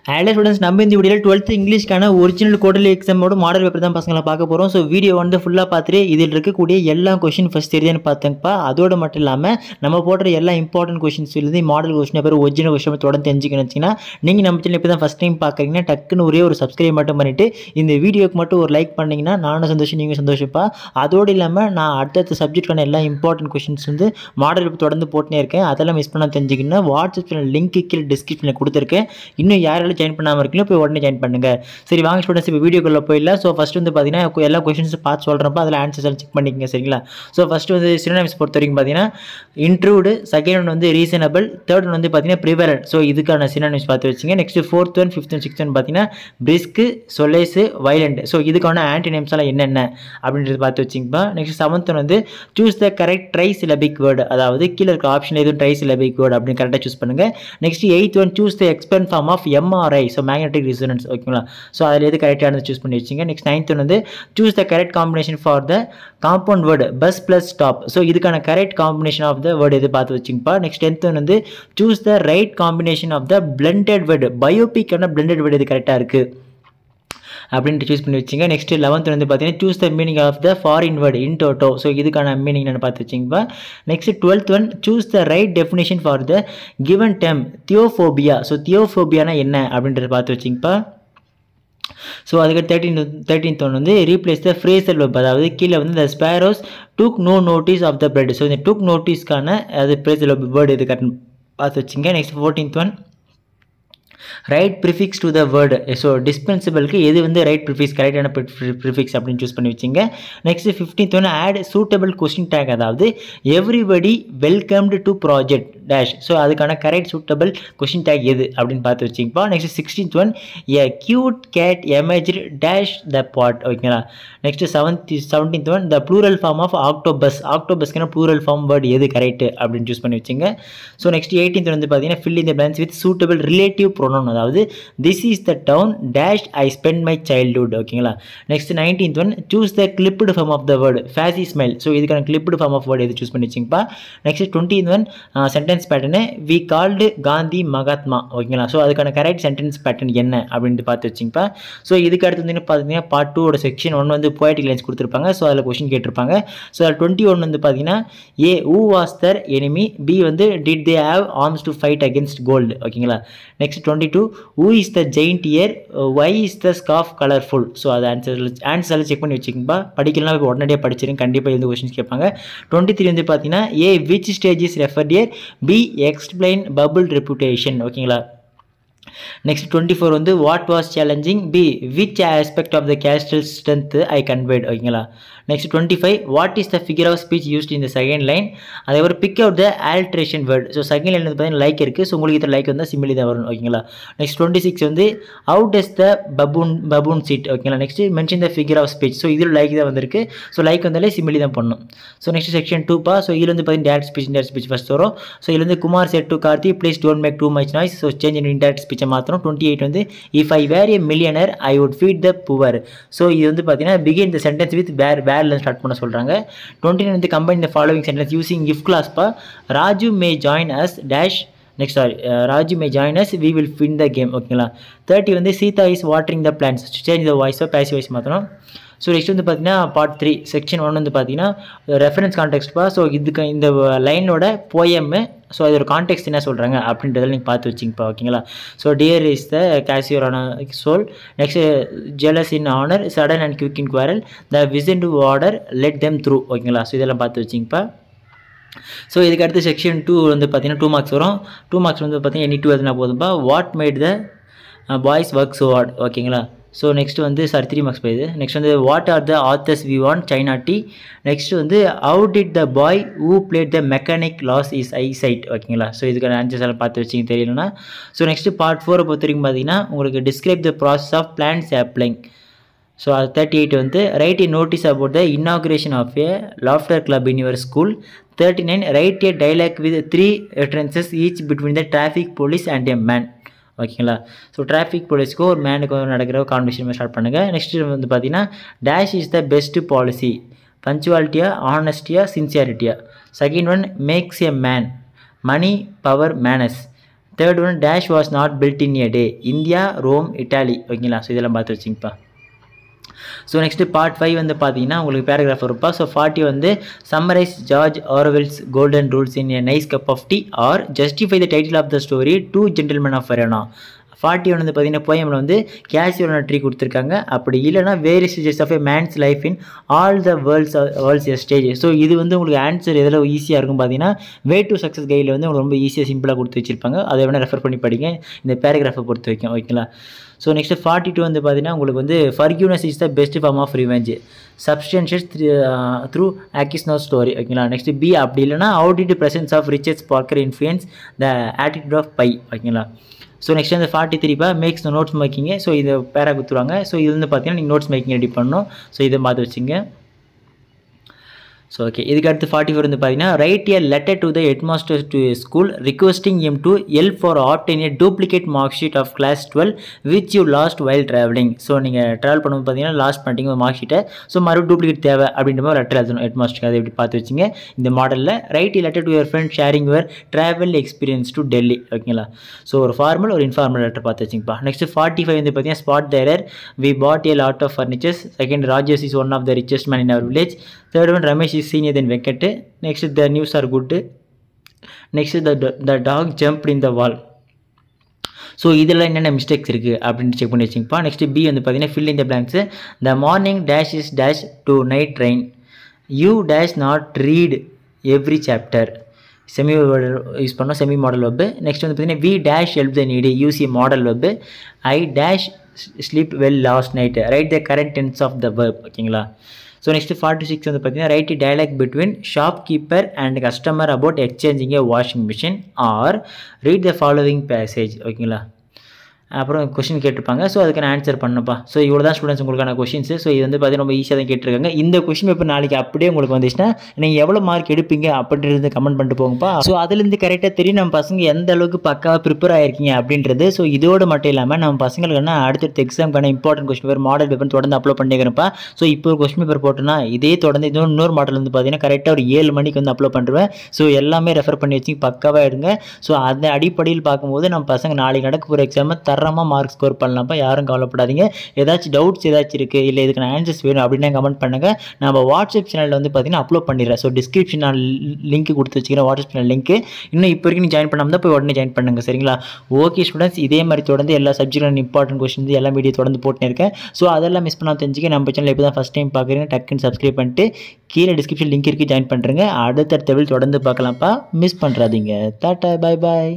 Hello students, நம்ம இந்த வீடியோவில் 12th இங்கிலீஷ்க்கான ஒரிஜினல் குவார்டர்லி எக்ஸாமோட மாடல் பேப்பர் தான் பசங்களை பார்க்க போகிறோம். ஸோ வீடியோ வந்து ஃபுல்லாக பார்த்துட்டு இதில் இருக்கக்கூடிய எல்லா கொஷின் ஃபஸ்ட் தெரியுதுன்னு பார்த்தேன்ப்பா. அதோடு மட்டும் இல்லாமல் நம்ம போடுற எல்லா இம்பார்ட்டன்ட் கொஷின்ஸ் இருந்து மாடல் கொஷின் பேர் ஒரிஜினல் கொஷின் தொடர்ந்து தெரிஞ்சுக்கணும் வச்சிங்கன்னா நீங்கள் நம்ம சேனல் இப்போ தான் ஃபஸ்ட் டைம் பார்க்குறீங்கன்னா டக்குன்னு ஒரே ஒரு சப்ஸ்கிரைப் மட்டும் பண்ணிவிட்டு இந்த வீடியோக்கு மட்டும் ஒரு லைக் பண்ணிங்கன்னா நானும் சந்தோஷம், நீங்கள் சந்தோஷப்பா. அதோடு இல்லாமல் நான் அடுத்தடுத்த சப்ஜெக்டான எல்லா இம்பார்ட்டன்ட் கொஷின்ஸ் வந்து மாடல் பேப்பர் தொடர்ந்து போட்டுனே இருக்கேன். அதெல்லாம் மிஸ் பண்ணால் தெரிஞ்சுக்கணும். வாட்ஸ்அப் சேனல் லிங்க் கீழே டிஸ்கிரிப்ஷனில் கொடுத்துருக்கேன். இன்னும் யாரெல்லாம் ஜாயின் பண்ணாமல் இருக்கீங்களோ போய் உடனே ஜாயின் பண்ணுங்க. சரி வாங்க ஸ்டூடெண்ட்ஸ், இப்போ வீடியோக்குள்ளே போயிடலாம். ஸோ ஃபஸ்ட் வந்து பார்த்தீங்கன்னா எல்லா கொஷின்ஸ் பார்த்து சொல்கிறப்ப அதில் ஆன்சர்ஸ் எல்லாம் செக் பண்ணிக்கங்க, சரிங்களா? ஸோ ஃபஸ்ட்டு வந்து சினோனிம்ஸ் பொறுத்த வரைக்கும் பார்த்தீங்கன்னா இன்ட்ரூடு, செகண்ட் ஒன் வந்து ரீசனபிள், தேர்ட் ஒன் வந்து பார்த்தீங்கன்னா ப்ரிவலன்ட். ஸோ இதுக்கான சினோனிம்ஸ் பார்த்து வச்சுங்க. Next fourth one, fifth one, sixth one பார்த்தீங்கன்னா பிரிஸ்க்கு, சொலேஸு, வைலண்ட். ஸோ இதுக்கான ஆன்டிநேம்ஸ் எல்லாம் என்னென்ன அப்படின்றது பார்த்து வச்சுங்கப்பா. நெக்ஸ்ட் செவன்த் ஒன் வந்து choose the correct try syllabic word, அதாவது கீழே இருக்க ஆப்ஷன் எதுவும் ட்ரை சிலபிக் வேர்டு அப்படின்னு கரெக்டாக சூஸ் பண்ணுங்க. Next eighth one choose the expert form of MRI, so magnetic resonance, ஓகேங்களா? ஸோ அதில் எது கரெக்டானது சூஸ் பண்ணி வச்சுங்க. நெக்ஸ்ட் நைன்த் ஒன் வந்து choose the correct combination for the compound word bus plus stop. So இதுக்கான correct combination of the word எது பார்த்து வச்சுங்கப்பா. நெக்ஸ்ட் டென்த் ஒன் வந்து choose the right combination of the blended word, பயோபிக்கான blended word எது கரெக்டாக இருக்குது அப்படின்ட்டு சூஸ் பண்ணி வச்சுங்க. நெக்ஸ்ட் 11th வந்து பார்த்தீங்கன்னா choose the meaning of the foreign word in toto. So இதுக்கான மீனிங் நான் பார்த்து வச்சுங்கப்பா. Next 12th one choose the right definition for the given term theophobia. So தியோஃபோபியானா என்ன அப்படின்றத பார்த்து வச்சுங்கப்பா. ஸோ அதுக்கு 13th ஒன் வந்து ரீப்ளேஸ் த ஃப்ரேசல் வெப், அதாவது கீழே வந்து the sparrows took no notice of the bread. So இந்த டுக் நோட்டீஸ்க்கான அது ஃப்ரேசல் வெப் வேர்டு இது கரெக்ட் பார்த்து வச்சுங்க. Next 14th one right prefix to the word. So டிஸ்பென்சிபிளுக்கு எது வந்து ரைட் ப்ரிஃபிக்ஸ், கரெக்டான ப்ரிஃபிக்ஸ் அப்படின்னு சூஸ் பண்ணி வச்சுங்க. நெக்ஸ்ட் 15th ஒன்று ஆட் சூட்டபிள் கொஸ்டின் டேக், அதாவது everybody welcomed to project dash. So அதுக்கான கரெக்ட் சூட்டபிள் கொஸ்டின் டேக் எது அப்படின்னு பார்த்து வச்சுங்கப்பா. Next 16th one a cute cat amazed dash the bat, ஓகேங்களா? Next 17th one the plural form of octopus, ஆக்டோபஸ்க்கான plural form word எது correct அப்படின்னு choose பண்ணி வச்சுங்க. ஸோ நெக்ஸ்ட் 18th வந்து பார்த்தீங்கன்னா fill in the blanks with suitable relative pronoun, அதாவது this is the town dash I spend my childhood, ஓகேங்களா? Next 19th one choose the clipped form of the word facsimile. So இதுக்கான clipped form of word எது choose பண்ணி வச்சுங்கப்பா. Next 20th one sentence pattern we called Gandhi Mahatma, ஓகேங்களா? So அதுக்கான correct sentence pattern என்ன அப்படின்ட்டு பார்த்து வச்சுங்கப்பா. ஸோ இதுக்கு அடுத்து வந்து பார்த்தீங்கன்னா பார்ட் 2 செக்ஷன் 1 வந்து போய்டிக் லைன்ஸ் கொடுத்துருப்பாங்க. ஸோ அதில் கொஸ்டின் கேட்டிருப்பாங்க. ஸோ அதில் 21 வந்து பார்த்தீங்கன்னா A who was their enemy, B வந்து did they have arms to fight against cold, ஓகேங்களா? Next 22 who is the giant ear, why is the scarf colorful. So அது answer check பண்ணி வச்சுக்கோங்கப்பா. படிக்கலாம் இப்போ உடனடியாக படிச்சிருங்க, கண்டிப்பாக இந்த கொஸ்டின்ஸ் கேட்பாங்க. 23 வந்து பார்த்தீங்கன்னா A which stage is referred here, B explain bubble reputation, ஓகேங்களா? நெக்ஸ்ட் 24 வந்து what was challenging, B which aspect of the castle strength I conveyed, ஓகேங்களா? Next 25 what is the figure of speech used in the second line, அதே ஒரு pick out the alliteration word. So second line வந்து பார்த்தீங்கன்னா like இருக்குது. So உங்களுக்கு இதில் like வந்தால் சிமிலி தான் வரும், ஓகேங்களா? நெக்ஸ்ட் 26 வந்து how does the baboon sit, ஓகேங்களா? Next mention the figure of speech. So இதில் லைக் தான் வந்திருக்கு. ஸோ லைக் வந்தாலே சிமிலி தான் பண்ணணும். ஸோ நெக்ஸ்ட் செக்ஷன் 2பா. ஸோ இதில் வந்து பார்த்தீங்கன்னா டேரக்ட் ஸ்பீச் ஃபஸ்ட் வரும். ஸோ இதில் வந்து Kumar said to Karthi please don't make too much noise. So change in indirect ஸ்பீச்சை மாற்றணும். 28 வந்து if I were a millionaire I would feed the poor. So இது வந்து பார்த்தீங்கன்னா பிகின் த சென்டென்ஸ் வித் வேர்ல ஸ்டார்ட் பண்ண சொல்கிறாங்க. 29 வந்து combine the following sentence using if கிளாஸ்பா. Raju may join us dash, next Raju may join us we will win the game, ஓகேங்களா? 30 வந்து Seetha is watering the plants. Change the வாய்ஸோ பேசிவ் வாய்ஸ் மாற்றணும். So next வந்து பார்த்தீங்கன்னா பார்ட் 3 செக்ஷன் 1 வந்து பார்த்தீங்கன்னா reference கான்டெக்ஸ்ட்பா. So இதுக்கு இந்த லைனோட போயம்மு, ஸோ அதோட கான்டெக்ட் என்ன சொல்கிறாங்க அப்படின்றத நீங்கள் பார்த்து வச்சிங்கப்பா, ஓகேங்களா? So dear is the cashier on soul. Next jealous in honour, sudden and quick in quarrel, the vision to order let them through, ஓகேங்களா? ஸோ இதெல்லாம் பார்த்து வச்சிங்கப்பா. ஸோ இதுக்கு அடுத்து செக்ஷன் 2 வந்து பார்த்தீங்கன்னா 2 மார்க்ஸ் வரும். 2 மார்க்ஸ் வந்து பார்த்தீங்கன்னா எனி 2 எதுனா போதும்பா. What made the boys work so hard, ஓகேங்களா? ஸோ நெக்ஸ்ட் வந்து 3 மார்க்ஸ் போயிடுது. நெக்ஸ்ட் வந்து what are the authors we want China tea. Next வந்து how did the boy who played the mechanic lose his eyesight, ஓகேங்களா? So இதுக்கான answers எல்லாம் பார்த்து வச்சிங்க தெரியலன்னா. ஸோ நெக்ஸ்ட் பார்ட் 4 பொறுத்த வரைக்கும் பார்த்தீங்கன்னா உங்களுக்கு describe the process of plant sapling. So அது 38 வந்து write a notice about the inauguration of a laughter club in your school. 39 write a dialogue with 3 utterances each between the traffic police and a man, ஓகேங்களா? So traffic போலீஸ்க்கும் ஒரு மேனுக்கும் நடக்கிற conversation start பண்ணுங்கள். Next வந்து பார்த்தீங்கன்னா dash is the best policy, பஞ்சுவாலிட்டியா, ஆனஸ்டியா, சின்சியாரிட்டியா. Second one makes a man, money, power, manners. Third one dash was not built in a day. India, Rome, Italy. ஓகேங்களா? ஸோ இதெல்லாம் பார்த்து வச்சுங்கப்பா. ஸோ நெக்ஸ்ட்டு பார்ட் 5 வந்து பார்த்தீங்கன்னா உங்களுக்கு பேராகிராஃப் இருப்பா. ஸோ 40 வந்து summarise George Orwell's golden rules in a nice cup of tea or justify the title of the story two gentlemen of Verona. 41 வந்து பார்த்தீங்கன்னா போயமில் வந்து கேசியோட ட்ரீ கொடுத்துருக்காங்க. அப்படி இல்லைனா various stages of a man's life in all the world's stage. So இது வந்து உங்களுக்கு answer எதில் ஈஸியாக இருக்கும் பார்த்தீங்கன்னா வே டு சக்ஸஸ் கைடில் வந்து உங்களுக்கு ரொம்ப ஈஸியாக சிம்பிளாக கொடுத்து வச்சிருப்பாங்க. அதை வேணால் ரெஃபர் பண்ணி படிங்க இந்த பேராகிராஃபை பொறுத்த வரைக்கும். ஓகேங்களா? ஸோ நெக்ஸ்ட்டு 42 வந்து பார்த்தீங்கன்னா உங்களுக்கு வந்து forgiveness is the best form of revenge substantiate through ஆக்கிஸ்னோ ஸ்டோரி. ஓகேங்களா? நெக்ஸ்ட் பி அப்படி இல்லைனா how did presence of Richard Parker influence the attitude of Pi. ஓகேங்களா? ஸோ நெக்ஸ்ட் வந்து 43 மேக்ஸ் நோட்ஸ் மேக்கிங்க. ஸோ இதை பேரா கொடுத்துருவாங்க. ஸோ இது வந்து பார்த்தீங்கன்னா நீங்கள் நோட்ஸ் மேக்கிங் ரெடி பண்ணணும். ஸோ இதை பார்த்து வச்சுங்க. ஸோ ஓகே, இதுக்கு அடுத்து 44 வந்து பார்த்தீங்கன்னா write a letter to the headmaster to school requesting him to help for obtain a duplicate mark sheet of class 12 which you lost while travelling. So நீங்கள் travel பண்ணும்போது பார்த்தீங்கன்னா லாஸ்ட் பண்ணிட்டீங்க ஒரு மார்க் ஷீட்டை. ஸோ மறுபடியும் டூப்ளிகேட் தேவை அப்படின்ற மாதிரி லெட்டர் எழுதணும் ஹெட்மாஸ்டருக்கு. அதை எப்படி பார்த்து வச்சுங்க இந்த மாடலில். Right a letter to your friend sharing your travel experience to Delhi. ஓகேங்களா? ஸோ ஒரு ஃபார்மல் ஒரு இன்ஃபார்மல் லெட்டர் பார்த்து வச்சுங்கப்பா. நெக்ஸ்ட் 45 வந்து பார்த்தீங்கன்னா spot the error we bought a lot of furnitures. Second Rajesh is one of the richest man in our village. Third one, Ramesh is senior than Venkat. Next, the news are good. Next, the dog jumped in the wall. So இதில் என்னென்ன mistakes இருக்குது அப்படின்னு check பண்ணி வச்சுங்கப்பா. Next B வந்து பார்த்தீங்கன்னா fill in the blanks. The morning dash is dash to night train. You dash not read every chapter. Semi use பண்ணோம் semi modal verb. Next வந்து பார்த்தீங்கன்னா we dash help the needy. Use modal verb. I dash sleep well last night. Write the correct tense of the verb. ஓகேங்களா? So next 46 வந்து பார்த்தீங்கன்னா write dialogue between shopkeeper and customer about exchanging a washing machine R read the following passage. ஓகேங்களா? அப்புறம் question கேட்டிருப்பாங்க. So அதுக்கு நான் answer பண்ணப்பா. So இவ்வளோ தான் ஸ்டூடெண்ட்ஸ் உங்களுக்கான கொஷின்ஸு. ஸோ இது வந்து பார்த்தீங்கன்னா ரொம்ப ஈஸியாக தான் கேட்டிருக்காங்க. இந்த கொஷின் பேப்பர் நாளைக்கு அப்படியே உங்களுக்கு வந்துச்சுன்னா நீங்கள் எவ்வளோ மார்க் எடுப்பீங்க அப்படின்றது கமெண்ட் பண்ணிட்டு போங்கப்பா. ஸோ அதுலேருந்து கரெக்டாக தெரியும் நம்ம பசங்க எந்த அளவுக்கு பக்காவாக ப்ரிப்பேர் ஆகிருக்கீங்க அப்படின்றது. ஸோ இதோடு மட்டும் இல்லாமல் நம்ம பசங்களுக்குன்னா அடுத்தடுத்த எக்ஸாம்க்கான important question paper model paper தொடர்ந்து அப்லோட் பண்ணிக்கிறேன்ப்பா. ஸோ இப்போ ஒரு கொஸ்டின் பேப்பர் போட்டோன்னா இதே தொடர்ந்து இன்னொரு மாடல் வந்து பார்த்தீங்கன்னா கரெக்டாக ஒரு 7 மணிக்கு வந்து அப்லோட் பண்ணுவேன். ஸோ எல்லாமே ரெஃபர் பண்ணி வச்சு பக்காவாக எடுங்க. ஸோ அந்த அடிப்படையில் பார்க்கும்போது நம்ம பசங்க நாளைக்கு நடக்க போகிற எக்ஸாமை தரமாக மார்க் ஸ்கோர் பண்ணலாம்ப்பா. யாரும் கவலைப்படாதீங்க. ஏதாச்சும் டவுட்ஸ் ஏதாச்சும் இருக்குது இல்லை இதுக்கு நான் ஆன்சர்ஸ் வேணும் அப்படின்னா கமெண்ட் பண்ணுங்கள். நம்ம வாட்ஸ்அப் சேனலில் வந்து பார்த்தீங்கன்னா அப்லோட் பண்ணிடுறேன். ஸோ டிஸ்கிரிப்ஷன் நான் லிங்க் கொடுத்து வச்சுக்கிறேன் வாட்ஸ்அப் சேனல் லிங்க். இன்னும் இப்போ வரைக்கும் ஜாயின் பண்ணாமல் தான் போய் உடனே ஜாயின் பண்ணுங்கள். சரிங்களா? ஓகே ஸ்டூடெண்ட்ஸ், இதே மாதிரி தொடர்ந்து எல்லா சப்ஜெக்டும் இம்பார்ட்டன்ட் கொஸ்டின் எல்லா வீடியோ தொடர்ந்து போட்டுன்னு இருக்கேன். ஸோ அதெல்லாம் மிஸ் பண்ணாமல் தெரிஞ்சுக்க நம்ம சேனல் இப்போ தான் ஃபஸ்ட் டைம் பார்க்குறீங்க டக்குன்னு சப்ஸ்கிரைப் பண்ணிட்டு கீழே டிஸ்கிரிப்ஷன் லிங்க் இருக்குது ஜாயின் பண்ணுறேங்க. அடுத்தடுத்த வீடியோ தொடர்ந்து பார்க்கலாம்ப்பா. மிஸ் பண்ணுறாதீங்க. டாட்டா, பை பாய்.